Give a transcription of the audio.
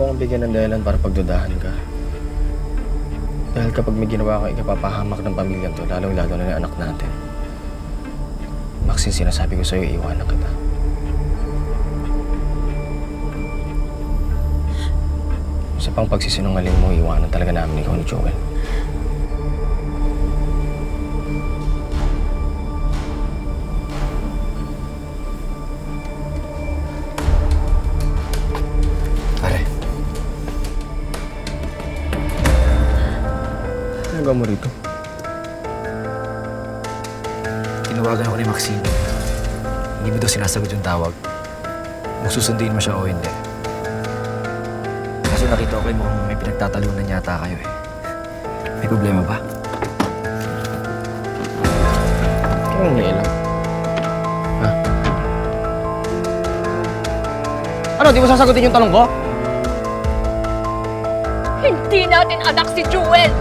mo akong bigyan ng dahilan para pagdudahan ka. Dahil kapag may ginawa ka, ikapapahamak ng pamilyang to, lalong-lalo na ng anak natin. Maxine, sinasabi ko sa'yo, iiwanan kita. Sa pang pagsisinungaling mo, iwanan talaga namin ikaw ni Joel. Pare. Ano ba mo rito? Tinawagan ako ni Maxine. Hindi mo daw sinasagot yung tawag. Kung susunduin mo siya o hindi. Kaso nakita ko kayo mukhang may pinagtatalunan yata kayo eh. May problema ba? Anong niilang? Ha? Ano, di mo sasagutin yung tanong ko? Hindi natin anak si Jewel!